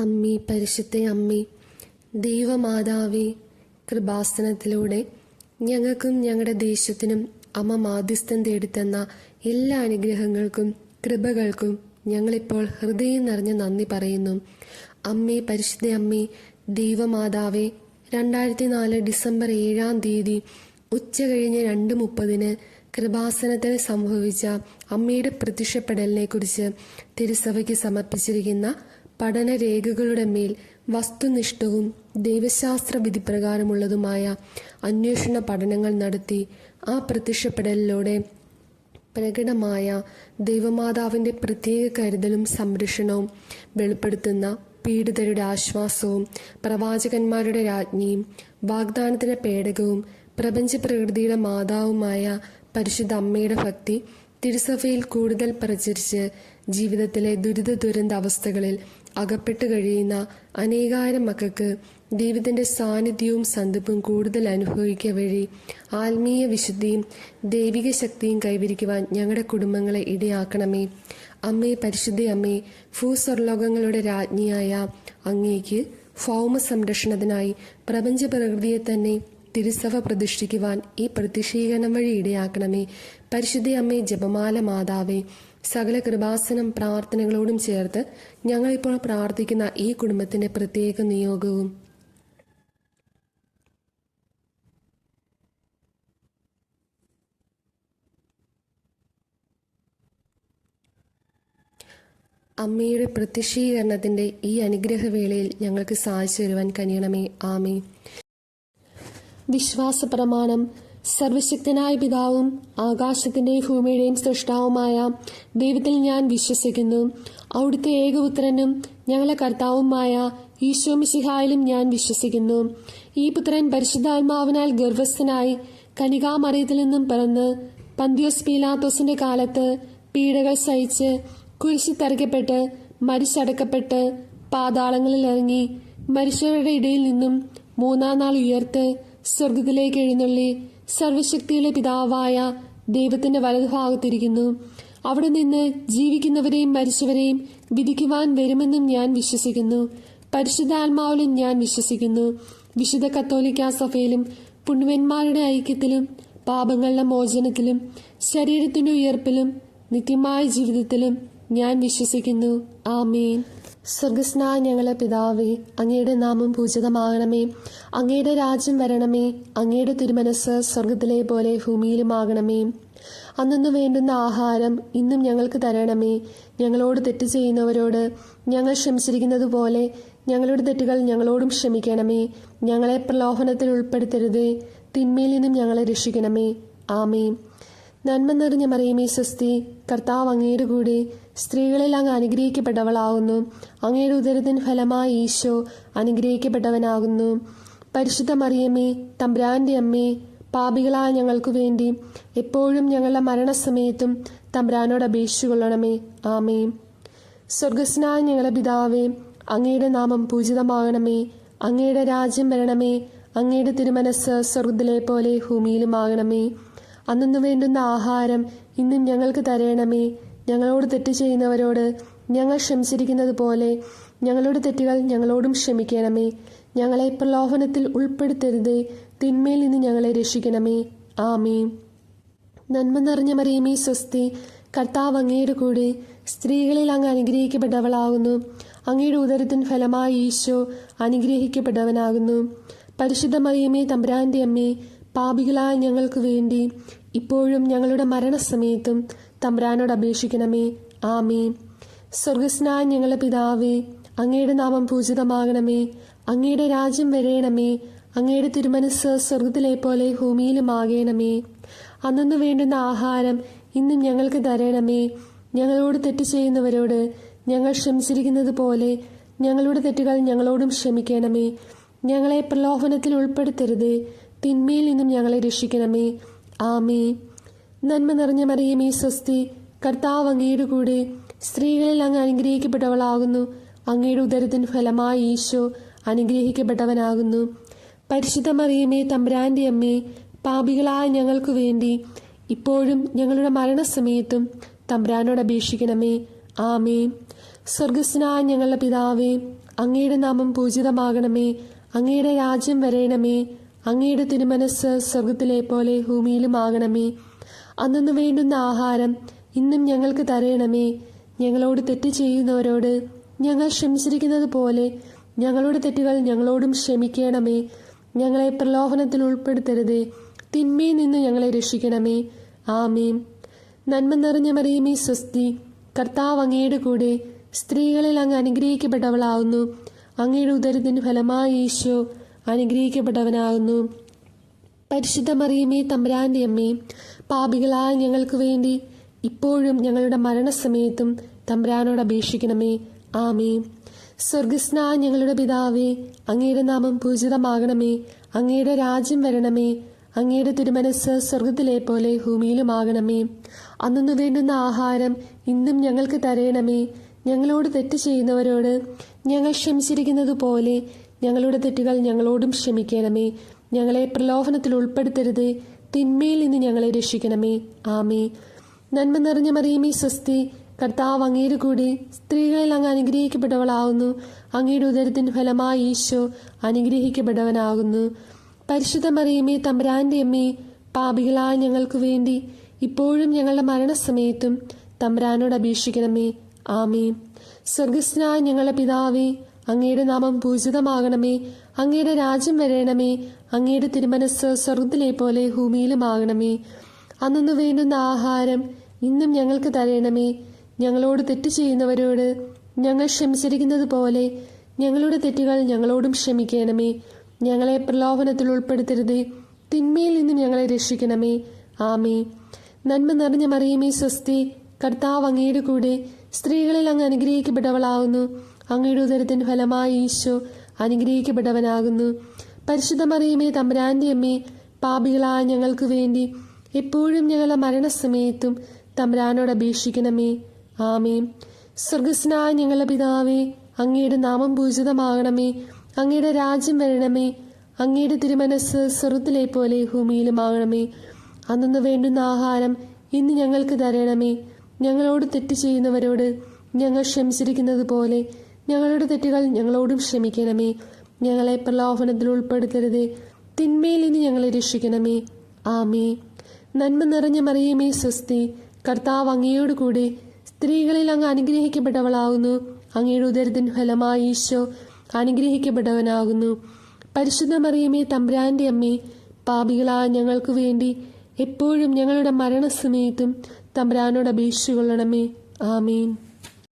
അമ്മേ, പരിശുദ്ധ അമ്മേ, ദൈവമാതാവേ, കൃപാസനത്തിലൂടെ ഞങ്ങൾക്കും ഞങ്ങളുടെ ദേശത്തിനും അമ്മ മാധ്യസ്ഥം തേടിത്തന്ന എല്ലാ അനുഗ്രഹങ്ങൾക്കും കൃപകൾക്കും ഞങ്ങളിപ്പോൾ ഹൃദയം നിറഞ്ഞ് നന്ദി പറയുന്നു. അമ്മേ, പരിശുദ്ധ അമ്മേ, ദൈവമാതാവേ, 2004 ഡിസംബർ 7 ഉച്ച കഴിഞ്ഞ് 2:30 കൃപാസനത്തിൽ സംഭവിച്ച അമ്മയുടെ പ്രത്യക്ഷപ്പെടലിനെ കുറിച്ച് തിരുസഭയ്ക്ക് സമർപ്പിച്ചിരിക്കുന്ന പഠനരേഖകളുടെ മേൽ വസ്തുനിഷ്ഠവും ദൈവശാസ്ത്ര വിധിപ്രകാരമുള്ളതുമായ അന്വേഷണ പഠനങ്ങൾ നടത്തി ആ പ്രത്യക്ഷപ്പെടലിലൂടെ പ്രകടമായ ദൈവമാതാവിൻ്റെ പ്രത്യേക കരുതലും സംരക്ഷണവും വെളിപ്പെടുത്തുന്ന പീഡിതരുടെ ആശ്വാസവും പ്രവാചകന്മാരുടെ രാജ്ഞിയും വാഗ്ദാനത്തിന്റെ പേടകവും പ്രപഞ്ച പ്രകൃതിയുടെ മാതാവുമായ പരിശുദ്ധ അമ്മയുടെ ഭക്തി തിരുസഭയിൽ കൂടുതൽ പ്രചരിച്ച് ജീവിതത്തിലെ ദുരന്ത അവസ്ഥകളിൽ അകപ്പെട്ടു കഴിയുന്ന അനേകായിരം മക്കൾക്ക് ദൈവത്തിന്റെ സാന്നിധ്യവും സന്ധിപ്പും കൂടുതൽ അനുഭവിക്കുക വഴി ആത്മീയ വിശുദ്ധിയും ദൈവിക ശക്തിയും കൈവരിക്കുവാൻ ഞങ്ങളുടെ കുടുംബങ്ങളെ ഇടയാക്കണമേ. അമ്മേ, പരിശുദ്ധ അമ്മേ, ഭൂസ്വർലോകങ്ങളുടെ രാജ്ഞിയായ അങ്ങേക്ക് ഭൗമ സംരക്ഷണത്തിനായി പ്രപഞ്ച പ്രകൃതിയെ തന്നെ തിരുസഭ പ്രതിഷ്ഠിക്കുവാൻ ഈ പ്രത്യക്ഷീകരണം വഴി ഇടയാക്കണമേ. പരിശുദ്ധ അമ്മേ, ജപമാല മാതാവേ, സകല കൃപാസനം പ്രാർത്ഥനകളോടും ചേർത്ത് ഞങ്ങളിപ്പോൾ പ്രാർത്ഥിക്കുന്ന ഈ കുടുംബത്തിന്റെ പ്രത്യേക നിയോഗവും അമ്മയുടെ പ്രത്യക്ഷീകരണത്തിന്റെ ഈ അനുഗ്രഹവേളയിൽ ഞങ്ങൾക്ക് സാധിച്ചു തരുവാൻ കഴിയണമേ. ആമേ. വിശ്വാസ പ്രമാണം. സർവശക്തനായ പിതാവും ആകാശത്തിന്റെയും ഭൂമിയുടെയും സൃഷ്ടാവുമായ ദൈവത്തിൽ ഞാൻ വിശ്വസിക്കുന്നു. അവിടുത്തെ ഏകപുത്രനും ഞങ്ങളുടെ കർത്താവുമായ ഈശോ മിശിഹായിലും ഞാൻ വിശ്വസിക്കുന്നു. ഈ പുത്രൻ പരിശുദ്ധാത്മാവിനാൽ ഗർഭസ്ഥനായി കനികാമറിയത്തിൽ നിന്നും പിറന്ന് പന്തിയോസ് പീലാത്തോസിന്റെ കാലത്ത് പീഡകൾ സഹിച്ച് കുരിശിൽ തറയ്ക്കപ്പെട്ട് മരിച്ചടക്കപ്പെട്ട് പാതാളങ്ങളിൽ ഇറങ്ങി മരിച്ചവരുടെ ഇടയിൽ നിന്നും 3-ാം നാൾ ഉയർത്ത് സ്വർഗത്തിലേക്ക് എഴുന്നള്ളി സർവശക്തിയുടെ പിതാവായ ദൈവത്തിന്റെ വലതുഭാഗത്തിരിക്കുന്നു. അവിടെ നിന്ന് ജീവിക്കുന്നവരെയും മരിച്ചവരെയും വിധിക്കുവാൻ വരുമെന്നും ഞാൻ വിശ്വസിക്കുന്നു. പരിശുദ്ധാത്മാവിലും ഞാൻ വിശ്വസിക്കുന്നു. വിശുദ്ധ കത്തോലിക്കാ സഭയിലും പുണ്യവന്മാരുടെ ഐക്യത്തിലും പാപങ്ങളുടെ മോചനത്തിലും ശരീരത്തിന്റെ ഉയർപ്പിലും നിത്യമായ ജീവിതത്തിലും ഞാൻ വിശ്വസിക്കുന്നു. ആമേൻ. സ്വർഗസ്നായ ഞങ്ങളെ പിതാവേ, അങ്ങയുടെ നാമം പൂജിതമാകണമേ. അങ്ങയുടെ രാജ്യം വരണമേ. അങ്ങയുടെ തിരുമനസ് സ്വർഗത്തിലെ പോലെ ഭൂമിയിലുമാകണമേ. അന്നു വേണ്ടുന്ന ആഹാരം ഇന്നും ഞങ്ങൾക്ക് തരണമേ. ഞങ്ങളോട് തെറ്റ് ചെയ്യുന്നവരോട് ഞങ്ങൾ ക്ഷമിച്ചിരിക്കുന്നത് പോലെ ഞങ്ങളുടെ തെറ്റുകൾ ഞങ്ങളോടും ക്ഷമിക്കണമേ. ഞങ്ങളെ പ്രലോഭനത്തിൽ ഉൾപ്പെടുത്തരുതേ. തിന്മയിൽ നിന്നും ഞങ്ങളെ രക്ഷിക്കണമേ. ആമേൻ. നന്മ നിറഞ്ഞ മറിയമേ, സ്വസ്തി, കർത്താവ് അങ്ങയുടെ കൂടെ സ്ത്രീകളിൽ അങ്ങ് അനുഗ്രഹിക്കപ്പെട്ടവളാകുന്നു. അങ്ങയുടെ ഉദരത്തിൻ ഫലമായി ഈശോ അനുഗ്രഹിക്കപ്പെട്ടവനാകുന്നു. പരിശുദ്ധ മറിയമേ, തമ്പുരാന്റെ അമ്മേ, പാപികളായ ഞങ്ങൾക്കു വേണ്ടി എപ്പോഴും ഞങ്ങളുടെ മരണസമയത്തും തമ്പുരാനോട് അപേക്ഷിച്ചുകൊള്ളണമേ. ആമേൻ. സ്വർഗസ്നായ ഞങ്ങളുടെ പിതാവേ, അങ്ങയുടെ നാമം പൂജിതമാകണമേ. അങ്ങയുടെ രാജ്യം വരണമേ. അങ്ങയുടെ തിരുമനസ് സ്വർഗത്തിലെ പോലെ ഭൂമിയിലുമാകണമേ. അന്നു വേണ്ടുന്ന ആഹാരം ഇന്നും ഞങ്ങൾക്ക് തരണമേ. ഞങ്ങളോട് തെറ്റ് ചെയ്യുന്നവരോട് ഞങ്ങൾ ക്ഷമിച്ചിരിക്കുന്നത് പോലെ ഞങ്ങളുടെ തെറ്റുകൾ ഞങ്ങളോടും ക്ഷമിക്കണമേ. ഞങ്ങളെ പ്രലോഭനത്തിൽ ഉൾപ്പെടുത്തരുതേ. തിന്മയിൽ നിന്ന് ഞങ്ങളെ രക്ഷിക്കണമേ. ആമേൻ. നന്മ നിറഞ്ഞ മറിയമേ, സ്വസ്തി, കർത്താവ് അങ്ങയുടെ കൂടെ സ്ത്രീകളിൽ അങ്ങ് അനുഗ്രഹിക്കപ്പെട്ടവളാകുന്നു. അങ്ങയുടെ ഉദരത്തിൻ ഫലമായി ഈശോ അനുഗ്രഹിക്കപ്പെട്ടവനാകുന്നു. പരിശുദ്ധ മറിയമേ, തമ്പുരാന്റെ അമ്മേ, പാപികളായ ഞങ്ങൾക്ക് വേണ്ടി ഇപ്പോഴും ഞങ്ങളുടെ മരണസമയത്തും തമ്പുരാനോട് അപേക്ഷിക്കണമേ. ആമേൻ. സ്വർഗസ്നായ ഞങ്ങളുടെ പിതാവേ, അങ്ങയുടെ നാമം പൂജിതമാകണമേ. അങ്ങയുടെ രാജ്യം വരേണമേ. അങ്ങയുടെ തിരുമനസ് സ്വർഗത്തിലെ പോലെ ഭൂമിയിലുമാകണമേ. അന്നു വേണ്ടുന്ന ആഹാരം ഇന്നും ഞങ്ങൾക്ക് തരണമേ. ഞങ്ങളോട് തെറ്റ് ചെയ്യുന്നവരോട് ഞങ്ങൾ ക്ഷമിച്ചിരിക്കുന്നത് പോലെ ഞങ്ങളുടെ തെറ്റുകൾ ഞങ്ങളോടും ക്ഷമിക്കണമേ. ഞങ്ങളെ പ്രലോഭനത്തിൽ ഉൾപ്പെടുത്തരുതേ. തിന്മയിൽ നിന്നും ഞങ്ങളെ രക്ഷിക്കണമേ. ആമേൻ. നന്മ നിറഞ്ഞ മറിയമേ, സ്വസ്തി, കർത്താവ് അങ്ങയുടെ കൂടെ സ്ത്രീകളിൽ അങ്ങ് അനുഗ്രഹിക്കപ്പെട്ടവളാകുന്നു. അങ്ങയുടെ ഉദരത്തിൻ ഫലമായി ഈശോ അനുഗ്രഹിക്കപ്പെട്ടവനാകുന്നു. പരിശുദ്ധ മറിയമേ, തമ്പുരാന്റെ അമ്മേ, പാപികളായ ഞങ്ങൾക്കു വേണ്ടി ഇപ്പോഴും ഞങ്ങളുടെ മരണസമയത്തും തമ്പുരാനോട് അപേക്ഷിക്കണമേ. ആമേൻ. സ്വർഗസ്നായ ഞങ്ങളുടെ പിതാവേ, അങ്ങയുടെ നാമം പൂജിതമാകണമേ. അങ്ങയുടെ രാജ്യം വരേണമേ. അങ്ങയുടെ തിരുമനസ് സ്വർഗത്തിലെ പോലെ ഭൂമിയിലും ആകണമേ. അന്നു വേണ്ടുന്ന ആഹാരം ഇന്നും ഞങ്ങൾക്ക് തരയണമേ. ഞങ്ങളോട് തെറ്റ് ചെയ്യുന്നവരോട് ഞങ്ങൾ ക്ഷമിച്ചിരിക്കുന്നത് പോലെ ഞങ്ങളുടെ തെറ്റുകൾ ഞങ്ങളോടും ക്ഷമിക്കണമേ. ഞങ്ങളെ പ്രലോഭനത്തിൽ ഉൾപ്പെടുത്തരുതേ. തിന്മയിൽ നിന്ന് ഞങ്ങളെ രക്ഷിക്കണമേ. ആമേൻ. നന്മ നിറഞ്ഞ മറിയമേ സ്വസ്തി, കർത്താവ് അങ്ങയുടെ കൂടെ, സ്ത്രീകളിൽ അങ്ങ് അനുഗ്രഹിക്കപ്പെട്ടവളാവുന്നു. അങ്ങയുടെ ഉദരത്തിന് ഫലമായി ഈശോ അനുഗ്രഹിക്കപ്പെട്ടവനാകുന്നു. പരിശുദ്ധ മറിയമേ തമ്പുരാന്റെ അമ്മേ, പാപികളായ ഞങ്ങൾക്ക് വേണ്ടി ഇപ്പോഴും ഞങ്ങളുടെ മരണസമയത്തും തമ്പുരാനോട് അപേക്ഷിക്കണമേ. ആമേൻ. സ്വർഗസ്നായ ഞങ്ങളുടെ പിതാവേ, അങ്ങയുടെ നാമം പൂജിതമാകണമേ. അങ്ങയുടെ രാജ്യം വരണമേ. അങ്ങയുടെ തിരുമനസ് സ്വർഗത്തിലെ പോലെ ഭൂമിയിലുമാകണമേ. അന്നു വേണ്ടുന്ന ആഹാരം ഇന്നും ഞങ്ങൾക്ക് തരയണമേ. ഞങ്ങളോട് തെറ്റ് ചെയ്യുന്നവരോട് ഞങ്ങൾ ക്ഷമിച്ചിരിക്കുന്നത് പോലെ ഞങ്ങളുടെ തെറ്റുകൾ ഞങ്ങളോടും ക്ഷമിക്കണമേ. ഞങ്ങളെ പ്രലോഭനത്തിൽ ഉൾപ്പെടുത്തരുതേ. തിന്മയിൽ നിന്ന് ഞങ്ങളെ രക്ഷിക്കണമേ. ആമേ. നന്മ നിറഞ്ഞ മറിയമേ സ്വസ്തി, കർത്താവ് അങ്ങയുടെ കൂടെ, സ്ത്രീകളിൽ അങ്ങ് അനുഗ്രഹിക്കപ്പെട്ടവളാകുന്നു. അങ്ങയുടെ ഉദരത്തിന് ഫലമായി ഈശോ അനുഗ്രഹിക്കപ്പെട്ടവനാകുന്നു. പരിശുദ്ധ മറിയമേ തമ്പുരാന്റെ അമ്മേ, പാപികളായ ഞങ്ങൾക്ക് വേണ്ടി ഇപ്പോഴും ഞങ്ങളുടെ മരണസമയത്തും തമ്പുരാനോട് അപേക്ഷിക്കണമേ. ആമേ. സ്വർഗസ്നായ ഞങ്ങളുടെ പിതാവേ, അങ്ങയുടെ നാമം പൂജിതമാകണമേ. അങ്ങയുടെ രാജ്യം വരേണമേ. അങ്ങയുടെ തിരുമനസ് സ്വർഗത്തിലെ പോലെ ഭൂമിയിലുമാകണമേ. അന്നു വേണ്ടുന്ന ആഹാരം ഇന്നും ഞങ്ങൾക്ക് തരയണമേ. ഞങ്ങളോട് തെറ്റ് ചെയ്യുന്നവരോട് ഞങ്ങൾ ക്ഷമിച്ചിരിക്കുന്നത് പോലെ ഞങ്ങളുടെ തെറ്റുകൾ ഞങ്ങളോടും ക്ഷമിക്കണമേ. ഞങ്ങളെ പ്രലോഭനത്തിൽ ഉൾപ്പെടുത്തരുതേ. തിന്മയിൽ നിന്നും ഞങ്ങളെ രക്ഷിക്കണമേ. ആമേ. നന്മ നിറഞ്ഞ മറിയമേ സ്വസ്തി, കർത്താവ് അങ്ങയുടെ കൂടെ, സ്ത്രീകളിൽ അങ്ങ് അനുഗ്രഹിക്കപ്പെട്ടവളാകുന്നു. അങ്ങയുടെ ഉദരത്തിന് ഫലമായി ഈശോ അനുഗ്രഹിക്കപ്പെട്ടവനാകുന്നു. പരിശുദ്ധ മറിയമേ തമ്പുരാന്റെ അമ്മേ, പാപികളായ ഞങ്ങൾക്ക് വേണ്ടി എപ്പോഴും ഞങ്ങളുടെ മരണസമയത്തും തമ്പുരാനോട് അപേക്ഷിക്കണമേ. ആമേൻ. സ്വർഗസ്നായ ഞങ്ങളുടെ പിതാവേ, അങ്ങയുടെ നാമം പൂജിതമാകണമേ. അങ്ങയുടെ രാജ്യം വരണമേ. അങ്ങയുടെ തിരുമനസ് സ്വർഗത്തിലെ പോലെ ഭൂമിയിലുമാകണമേ. അന്നു വേണ്ടുന്ന ആഹാരം ഇന്ന് ഞങ്ങൾക്ക് തരണമേ. ഞങ്ങളോട് തെറ്റ് ചെയ്യുന്നവരോട് ഞങ്ങൾ ക്ഷമിച്ചിരിക്കുന്നത് പോലെ ഞങ്ങളുടെ തെറ്റുകൾ ഞങ്ങളോടും ക്ഷമിക്കണമേ. ഞങ്ങളെ പ്രലോഭനത്തിൽ ഉൾപ്പെടുത്തരുതേ. തിന്മയിൽ നിന്ന് ഞങ്ങളെ രക്ഷിക്കണമേ. ആമേ. നന്മ നിറഞ്ഞ മറിയമേ സ്വസ്തി, കർത്താവ് അങ്ങയോട് കൂടെ, സ്ത്രീകളിൽ അങ്ങ് അനുഗ്രഹിക്കപ്പെട്ടവളാകുന്നു. അങ്ങയുടെ ഉദരത്തിന് ഫലമായി ഈശോ അനുഗ്രഹിക്കപ്പെട്ടവനാകുന്നു. പരിശുദ്ധ മറിയമേ തമ്പുരാന്റെ അമ്മേ, പാപികളായ ഞങ്ങൾക്ക് വേണ്ടി എപ്പോഴും ഞങ്ങളുടെ മരണസമയത്തും തമ്പുരാനോട് അപേക്ഷിച്ചുകൊള്ളണമേ. ആമേൻ.